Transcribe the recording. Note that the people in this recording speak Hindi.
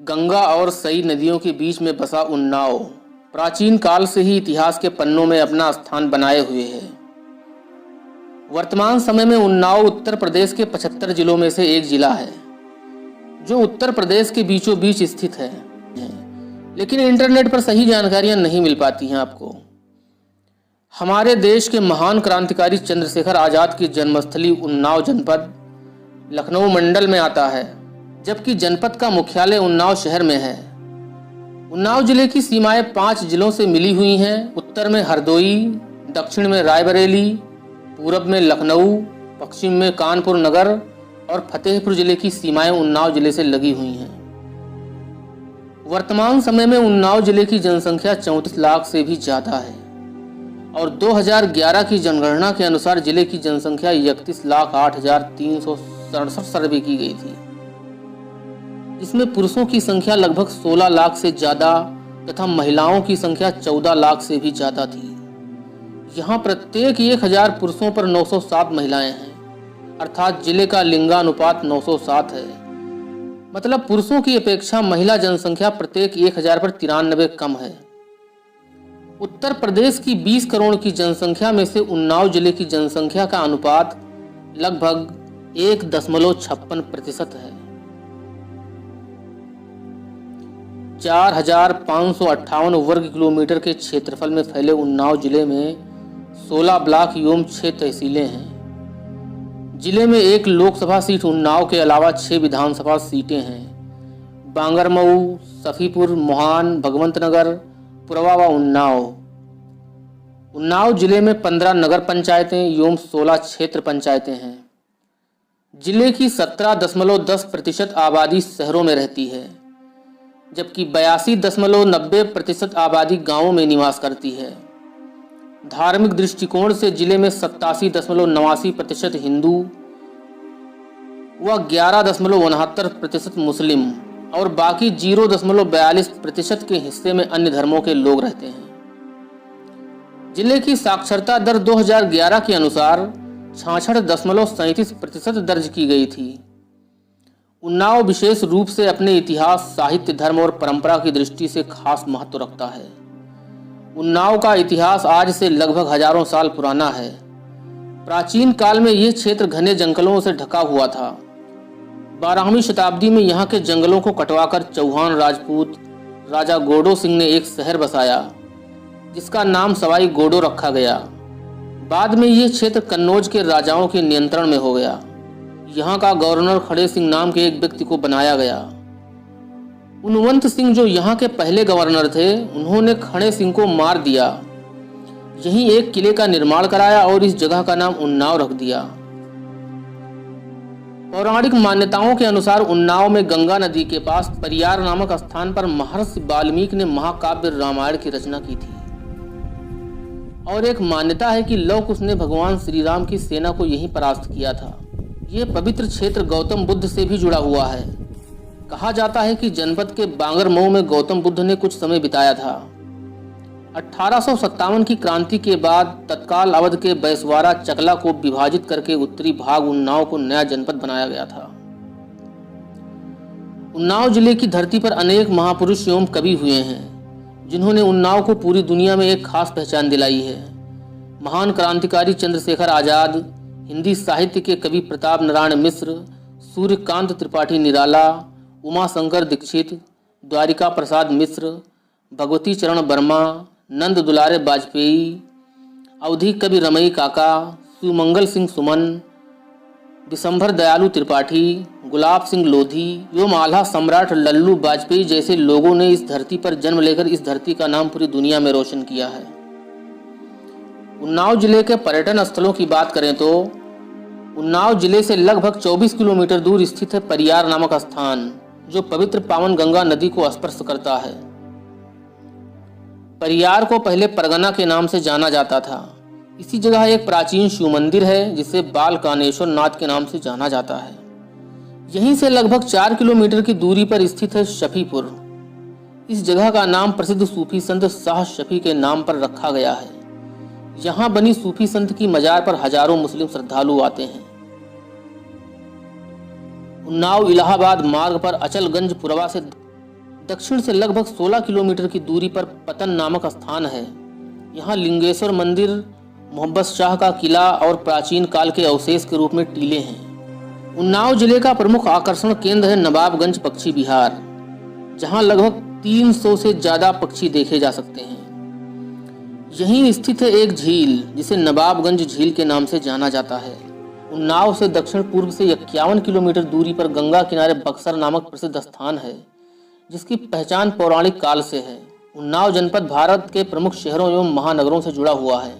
गंगा और सई नदियों के बीच में बसा उन्नाव प्राचीन काल से ही इतिहास के पन्नों में अपना स्थान बनाए हुए है। वर्तमान समय में उन्नाव उत्तर प्रदेश के 75 जिलों में से एक जिला है, जो उत्तर प्रदेश के बीचों बीच स्थित है। लेकिन इंटरनेट पर सही जानकारियां नहीं मिल पाती हैं आपको। हमारे देश के महान क्रांतिकारी चंद्रशेखर आजाद की जन्मस्थली उन्नाव जनपद लखनऊ मंडल में आता है, जबकि जनपद का मुख्यालय उन्नाव शहर में है। उन्नाव जिले की सीमाएं 5 जिलों से मिली हुई हैं। उत्तर में हरदोई, दक्षिण में रायबरेली, पूरब में लखनऊ, पश्चिम में कानपुर नगर और फतेहपुर जिले की सीमाएं उन्नाव जिले से लगी हुई हैं। वर्तमान समय में उन्नाव जिले की जनसंख्या 34 लाख से भी ज़्यादा है और 2011 की जनगणना के अनुसार जिले की जनसंख्या 31,08,367 सर्वे की गई थी, जिसमें पुरुषों की संख्या लगभग 16 लाख से ज़्यादा तथा महिलाओं की संख्या 14 लाख से भी ज़्यादा थी। यहाँ प्रत्येक 1000 पुरुषों पर 907 महिलाएं हैं, अर्थात जिले का लिंगानुपात 907 है। मतलब पुरुषों की अपेक्षा महिला जनसंख्या प्रत्येक 1000 पर 93 कम है। उत्तर प्रदेश की 20 करोड़ की जनसंख्या में से उन्नाव जिले की जनसंख्या का अनुपात लगभग 1.56% है। 4,558 वर्ग किलोमीटर के क्षेत्रफल में फैले उन्नाव जिले में 16 ब्लॉक एवं 6 तहसीलें हैं। जिले में 1 लोकसभा सीट उन्नाव के अलावा 6 विधानसभा सीटें हैं। बांगरमऊ, सफीपुर, मोहान, भगवंतनगर, पुरवा व उन्नाव। उन्नाव जिले में 15 नगर पंचायतें एवं 16 क्षेत्र पंचायतें हैं। जिले की 17.10% आबादी शहरों में रहती है, जबकि 82.90% आबादी गांवों में निवास करती है। धार्मिक दृष्टिकोण से जिले में 87.89% हिंदू व 11.69% मुस्लिम और बाकी 0.42% के हिस्से में अन्य धर्मों के लोग रहते हैं। जिले की साक्षरता दर 2011 के अनुसार 66.37% दर्ज की गई थी। उन्नाव विशेष रूप से अपने इतिहास, साहित्य, धर्म और परंपरा की दृष्टि से खास महत्व रखता है। उन्नाव का इतिहास आज से लगभग हजारों साल पुराना है। प्राचीन काल में यह क्षेत्र घने जंगलों से ढका हुआ था। 12वीं शताब्दी में यहाँ के जंगलों को कटवाकर चौहान राजपूत राजा गोडो सिंह ने एक शहर बसाया, जिसका नाम सवाई गोडो रखा गया। बाद में यह क्षेत्र कन्नौज के राजाओं के नियंत्रण में हो गया। यहाँ का गवर्नर खड़े सिंह नाम के एक व्यक्ति को बनाया गया। उनवंत सिंह जो यहाँ के पहले गवर्नर थे, उन्होंने खड़े सिंह को मार दिया। यहीं एक किले का निर्माण कराया और इस जगह का नाम उन्नाव रख दिया। पौराणिक मान्यताओं के अनुसार उन्नाव में गंगा नदी के पास परियार नामक स्थान पर महर्षि वाल्मीकि ने महाकाव्य रामायण की रचना की थी। और एक मान्यता है कि लव कुश ने भगवान श्री राम की सेना को यहीं परास्त किया था। यह पवित्र क्षेत्र गौतम बुद्ध से भी जुड़ा हुआ है। कहा जाता है कि जनपद के बांगरमऊ में गौतम बुद्ध ने कुछ समय बिताया था। 1857 की क्रांति के बाद तत्काल अवध के बैसवारा चकला को विभाजित करके उत्तरी भाग उन्नाव को नया जनपद बनाया गया था। उन्नाव जिले की धरती पर अनेक महापुरुष एवं कवि हुए हैं, जिन्होंने उन्नाव को पूरी दुनिया में एक खास पहचान दिलाई है। महान क्रांतिकारी चंद्रशेखर आजाद, हिंदी साहित्य के कवि प्रताप नारायण मिश्र, सूर्यकांत त्रिपाठी निराला, उमा शंकर दीक्षित, द्वारिका प्रसाद मिश्र, भगवती चरण वर्मा, नंद दुलारे वाजपेयी, अवधी कवि रमई काका, सुमंगल सिंह सुमन, विशंभर दयालु त्रिपाठी, गुलाब सिंह लोधी एवं आल्हा सम्राट लल्लू वाजपेयी जैसे लोगों ने इस धरती पर जन्म लेकर इस धरती का नाम पूरी दुनिया में रोशन किया है। उन्नाव जिले के पर्यटन स्थलों की बात करें तो उन्नाव जिले से लगभग 24 किलोमीटर दूर स्थित है परियार नामक स्थान, जो पवित्र पावन गंगा नदी को स्पर्श करता है। परियार को पहले परगना के नाम से जाना जाता था। इसी जगह एक प्राचीन शिव मंदिर है, जिसे बाल कानेश्वर नाथ के नाम से जाना जाता है। यहीं से लगभग 4 किलोमीटर की दूरी पर स्थित है शफीपुर। इस जगह का नाम प्रसिद्ध सूफी संत शाह शफी के नाम पर रखा गया है। यहाँ बनी सूफी संत की मजार पर हजारों मुस्लिम श्रद्धालु आते हैं। उन्नाव इलाहाबाद मार्ग पर अचलगंज पुरवा से दक्षिण से लगभग 16 किलोमीटर की दूरी पर पतन नामक स्थान है। यहाँ लिंगेश्वर मंदिर, मोहब्बत शाह का किला और प्राचीन काल के अवशेष के रूप में टीले हैं। उन्नाव जिले का प्रमुख आकर्षण केंद्र है नवाबगंज पक्षी विहार, जहाँ लगभग 300 से ज़्यादा पक्षी देखे जा सकते हैं। यहीं स्थित है एक झील जिसे नवाबगंज झील के नाम से जाना जाता है। उन्नाव से दक्षिण पूर्व से 51 किलोमीटर दूरी पर गंगा किनारे बक्सर नामक प्रसिद्ध स्थान है, जिसकी पहचान पौराणिक काल से है। उन्नाव जनपद भारत के प्रमुख शहरों एवं महानगरों से जुड़ा हुआ है।